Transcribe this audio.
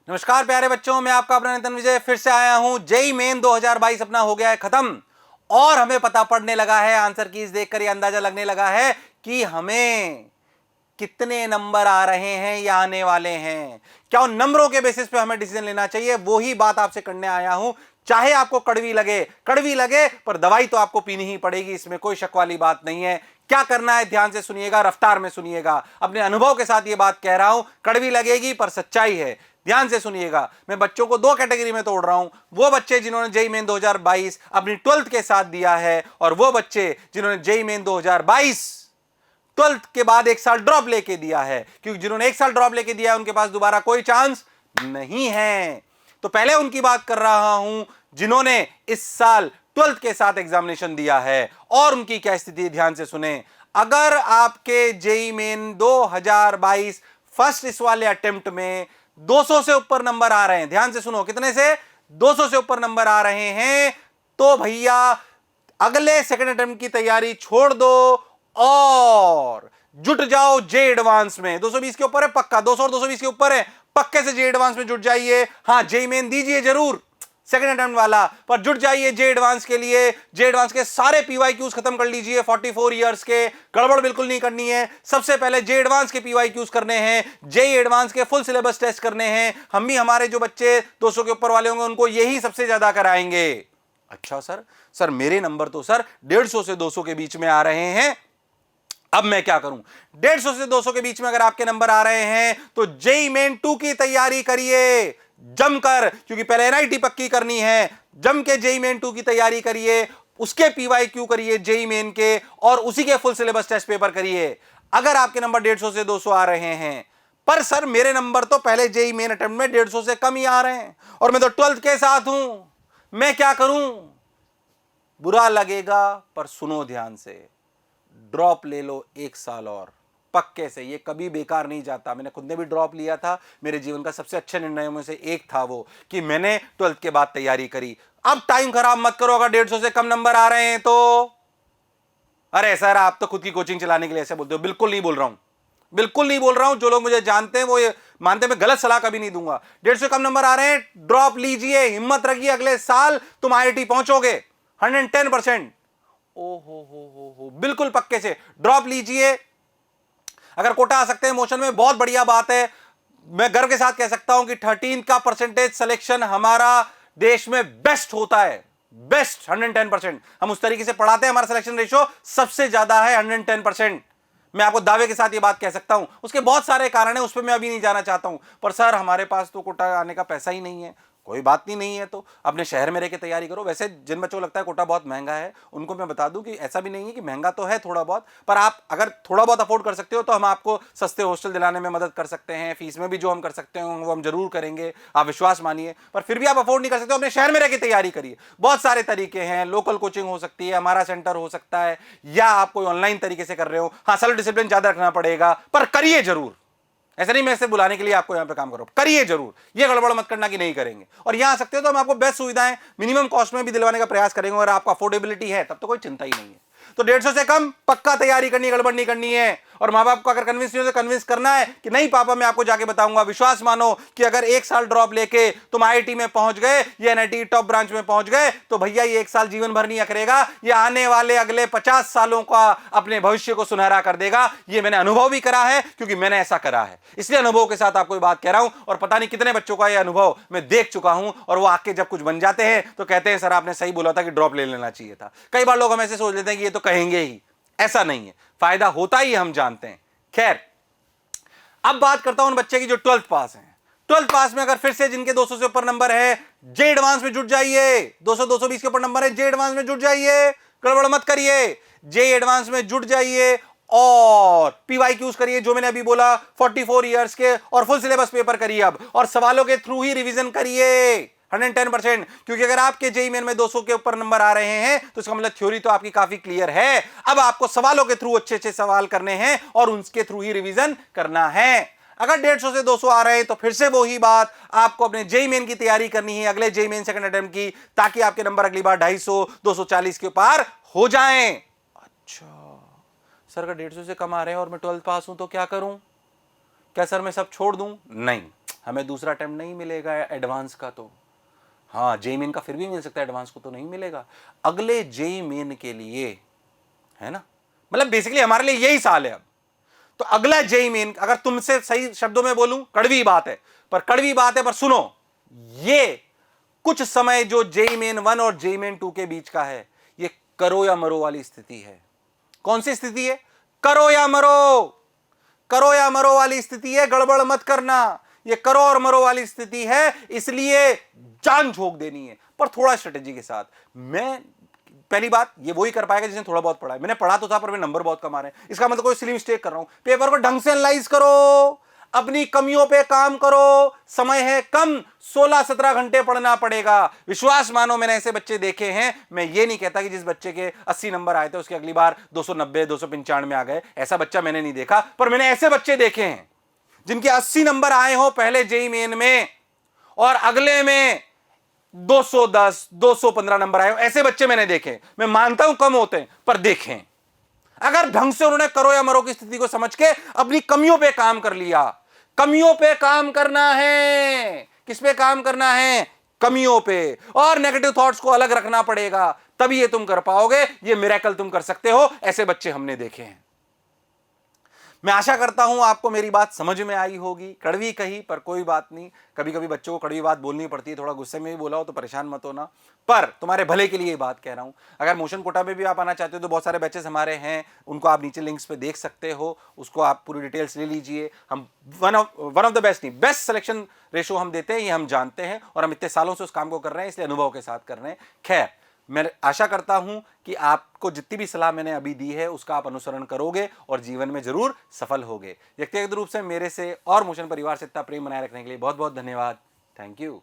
नमस्कार प्यारे बच्चों, मैं आपका अपना नितिन विजय फिर से आया हूं। जेई मेन 2022 अपना हो गया है खत्म और हमें पता पड़ने लगा है, आंसर कीज देखकर ये अंदाजा लगने लगा है कि हमें कितने नंबर आ रहे हैं या आने वाले हैं। क्या उन नंबरों के बेसिस पे हमें डिसीजन लेना चाहिए, वो ही बात आपसे करने आया हूं। चाहे आपको कड़वी लगे पर दवाई तो आपको पीनी ही पड़ेगी, इसमें कोई शक वाली बात नहीं है। क्या करना है ध्यान से सुनिएगा, रफ्तार में सुनिएगा, अपने अनुभव के साथ ये बात कह रहा हूं। कड़वी लगेगी पर सच्चाई है, ध्यान से सुनिएगा। मैं बच्चों को दो कैटेगरी में तोड़ रहा हूं, वो बच्चे जिन्होंने जेई मेन 2022 अपनी 12th के साथ दिया है और वो बच्चे जिन्होंने जेई मेन 2022 12th के बाद एक साल ड्रॉप लेके दिया है, क्योंकि जिन्होंने एक साल ड्रॉप लेके दिया है उनके पास दोबारा कोई चांस नहीं है। तो पहले उनकी बात कर रहा हूं जिन्होंने इस साल 12th के साथ एग्जामिनेशन दिया है और उनकी क्या स्थिति, ध्यान से सुने। अगर आपके जेई मेन 2022 फर्स्ट इस वाले अटेम्प्ट में 200 से ऊपर नंबर आ रहे हैं, ध्यान से सुनो, कितने से 200 से ऊपर नंबर आ रहे हैं, तो भैया अगले सेकंड अटेम्प्ट की तैयारी छोड़ दो और जुट जाओ जे एडवांस में। 220 के ऊपर है पक्का, 200 और 220 के ऊपर है, पक्के से जे एडवांस में जुट जाइए। हां, जेई मेन दीजिए जरूर सेकंड अटेम्प्ट वाला, पर जुट जाइए जे एडवांस के लिए। जे एडवांस के सारे पीवाईक्यूज खत्म कर लीजिए, 44 इयर्स के, गड़बड़ बिल्कुल नहीं करनी है। सबसे पहले जे एडवांस के पीवाईक्यूज करने हैं, जे एडवांस के फुल सिलेबस टेस्ट करने हैं। हम भी हमारे जो बच्चे 200 के ऊपर वाले होंगे उनको यही सबसे ज्यादा कराएंगे। अच्छा सर मेरे नंबर तो सर 150 से 200 के बीच में आ रहे हैं, अब मैं क्या करूं। 150 से 200 के बीच में अगर आपके नंबर आ रहे हैं तो जेई मेन 2 की तैयारी करिए जमकर, क्योंकि पहले एनआईटी पक्की करनी है। जम के जेई मेन 2 की तैयारी करिए, उसके पीवाईक्यू करिए जेई मेन के, और उसी के फुल सिलेबस टेस्ट पेपर करिए। अगर आपके नंबर 150 से 200 आ रहे हैं, पर सर मेरे नंबर तो पहले जेई मेन अटेम्प्ट में 150 से कम ही आ रहे हैं और मैं तो 12th के साथ हूं, मैं क्या करूं। बुरा लगेगा पर सुनो ध्यान से, ड्रॉप ले लो एक साल और, पक्के से, ये कभी बेकार नहीं जाता। मैंने खुद ने भी ड्रॉप लिया था, मेरे जीवन का सबसे अच्छे निर्णयों में से एक था वो कि मैंने 12th के बाद तैयारी करी। अब टाइम खराब मत करो अगर 150 से कम नंबर आ रहे हैं तो। अरे सर आप तो खुद की कोचिंग चलाने के लिए ऐसे बोलते हो, बिल्कुल नहीं बोल रहा हूं, बिल्कुल नहीं बोल रहा हूं। जो लोग मुझे जानते हैं वो ये मानते हैं मैं गलत सलाह कभी नहीं दूंगा। 150 से कम नंबर आ रहे हैं, ड्रॉप लीजिए, हिम्मत रखिए, अगले साल तुम आईआईटी पहुंचोगे 110%। ओ हो, बिल्कुल पक्के से ड्रॉप लीजिए। अगर कोटा आ सकते हैं मोशन में, बहुत बढ़िया बात है। मैं गर्व के साथ कह सकता हूं कि 13 का परसेंटेज सिलेक्शन हमारा देश में बेस्ट होता है, बेस्ट 110%। हम उस तरीके से पढ़ाते हैं, हमारा सिलेक्शन रेशियो सबसे ज्यादा है 110%। मैं आपको दावे के साथ ये बात कह सकता हूं। उसके बहुत सारे कारण हैं, उस पर मैं अभी नहीं जाना चाहता हूं। पर सर हमारे पास तो कोटा आने का पैसा ही नहीं है। कोई बात नहीं है, तो अपने शहर में रह के तैयारी करो। वैसे जिन बच्चों को लगता है कोटा बहुत महंगा है, उनको मैं बता दूं कि ऐसा भी नहीं है, कि महंगा तो है थोड़ा बहुत, पर आप अगर थोड़ा बहुत अफोर्ड कर सकते हो तो हम आपको सस्ते हॉस्टल दिलाने में मदद कर सकते हैं। फीस में भी जो हम कर सकते हैं वो हम जरूर करेंगे, आप विश्वास मानिए। पर फिर भी आप अफोर्ड नहीं कर सकते, अपने शहर में रह के तैयारी करिए। बहुत सारे तरीके हैं, लोकल कोचिंग हो सकती है, हमारा सेंटर हो सकता है, या आप कोई ऑनलाइन तरीके से कर रहे हो। हाँ, सेल्फ डिसिप्लिन ज्यादा रखना पड़ेगा, पर करिए जरूर। ऐसा नहीं मैं इसे बुलाने के लिए आपको यहां पे काम करो, करिए जरूर। ये गड़बड़ मत करना कि नहीं करेंगे। और यहां आ सकते हो तो हम आपको बेस्ट सुविधाएं मिनिमम कॉस्ट में भी दिलवाने का प्रयास करेंगे, और आपको अफोर्डेबिलिटी है तब तो कोई चिंता ही नहीं है। तो 150 से कम पक्का तैयारी करनी है, गड़बड़ नहीं करनी है। और माँ बाप को अगर कन्विंस नहीं हो तो कन्विंस करना है कि नहीं पापा मैं आपको जाके बताऊंगा। विश्वास मानो कि अगर एक साल ड्रॉप लेके तुम आईआईटी में पहुंच गए या एनआईटी टॉप ब्रांच में पहुंच गए तो भैया ये एक साल जीवन भर नहीं अखरेगा, ये आने वाले अगले 50 सालों का अपने भविष्य को सुनहरा कर देगा। ये मैंने अनुभव भी करा है, क्योंकि मैंने ऐसा करा है, इसलिए अनुभव के साथ आपको बात कह रहा हूं। और पता नहीं कितने बच्चों का यह अनुभव मैं देख चुका हूं, और वो आके जब कुछ बन जाते हैं तो कहते हैं सर आपने सही बोला था कि ड्रॉप ले लेना चाहिए था। कई बार लोग हम ऐसे सोच लेते हैं कि ये तो कहेंगे ही, ऐसा नहीं है, फायदा होता ही हम जानते हैं। खैर, अब बात करता हूं उन बच्चे की जो 12th पास हैं। 12th पास में अगर फिर से जिनके 200 से ऊपर नंबर है, जे एडवांस में जुट जाइए। 200 220 के ऊपर नंबर है, जे एडवांस में जुट जाइए, गड़बड़ मत करिए, जे एडवांस में जुट जाइए और पीवाईक्यूज करिए जो मैंने अभी बोला, 44 इयर्स के, और फुल सिलेबस पेपर करिए अब, और सवालों के थ्रू ही रिवीजन करिए 110%। क्योंकि अगर आपके जेईई मेन में 200 के ऊपर नंबर आ रहे हैं तो इसका मतलब थ्योरी तो आपकी काफी क्लियर है। अब आपको सवालों के थ्रू अच्छे अच्छे सवाल करने हैं और उनके थ्रू ही रिवीजन करना है। अगर 150 से 200 आ रहे हैं तो फिर से वही बात, आपको अपने जेईई मेन की तैयारी करनी है, अगले जेईई मेन सेकंड अटेम्प्ट की, ताकि आपके नंबर अगली बार 250 240 के पार हो जाएं। अच्छा सर, अगर 150 से कम आ रहे हैं और मैं 12th पास हूं तो क्या करूं? क्या सर मैं सब छोड़ दूं? नहीं, हमें दूसरा अटेम्प्ट नहीं मिलेगा एडवांस का, तो हाँ जेई मेन का फिर भी मिल सकता है, एडवांस को तो नहीं मिलेगा। अगले जेई मेन के लिए, है ना, मतलब बेसिकली हमारे लिए यही साल है अब। तो अगला जेई मेन, अगर तुमसे सही शब्दों में बोलूं, कड़वी बात है, पर सुनो, ये कुछ समय जो जेई मेन 1 और जेई मेन 2 के बीच का है, ये करो या मरो वाली स्थिति है। कौन सी स्थिति है? करो या मरो, करो या मरो वाली स्थिति है। गड़बड़ मत करना, ये करो और मरो वाली स्थिति है, इसलिए जान झोंक देनी है, पर थोड़ा स्ट्रेटेजी के साथ। मैं पहली बात, ये वही कर पाएगा जिसने थोड़ा बहुत पढ़ा है। मैंने पढ़ा तो था पर मैं नंबर बहुत कम आ रहे हैं, इसका मतलब कोई सिली मिस्टेक कर रहा हूं। पेपर को ढंग से एनालाइज करो, अपनी कमियों पे काम करो, समय है कम, 16-17 घंटे पढ़ना पड़ेगा। विश्वास मानो, मैंने ऐसे बच्चे देखे हैं। मैं ये नहीं कहता कि जिस बच्चे के 80 नंबर आए थे उसके अगली बार 290 295 आ गए, ऐसा बच्चा मैंने नहीं देखा, पर मैंने ऐसे बच्चे देखे हैं जिनके 80 नंबर आए हो पहले जेई मेन में और अगले में 210 215 नंबर आए हो, ऐसे बच्चे मैंने देखे। मैं मानता हूं कम होते हैं, पर देखें। अगर ढंग से उन्होंने करो या मरो की स्थिति को समझ के अपनी कमियों पे काम कर लिया। कमियों पे काम करना है। किस पे काम करना है? कमियों पे। और नेगेटिव थॉट्स को अलग रखना पड़ेगा, तभी ये तुम कर पाओगे। ये मिरेकल तुम कर सकते हो, ऐसे बच्चे हमने देखे हैं। मैं आशा करता हूं आपको मेरी बात समझ में आई होगी। कड़वी कही, पर कोई बात नहीं, कभी कभी बच्चों को कड़वी बात बोलनी पड़ती है। थोड़ा गुस्से में भी बोला हो तो परेशान मत होना, पर तुम्हारे भले के लिए ये बात कह रहा हूं। अगर मोशन कोटा में भी आप आना चाहते हो तो बहुत सारे बैचेस हमारे हैं, उनको आप नीचे लिंक्स पे देख सकते हो, उसको आप पूरी डिटेल्स ले लीजिए। हम वन ऑफ द बेस्ट, नहीं बेस्ट सिलेक्शन रेशो हम देते हैं, ये हम जानते हैं, और हम इतने सालों से उस काम को कर रहे हैं, इसलिए अनुभव के साथ कर रहे हैं। खैर, मैं आशा करता हूं कि आपको जितनी भी सलाह मैंने अभी दी है उसका आप अनुसरण करोगे और जीवन में जरूर सफल होगे। व्यक्तिगत रूप से मेरे से और मोशन परिवार से इतना प्रेम बनाए रखने के लिए बहुत बहुत धन्यवाद। Thank you.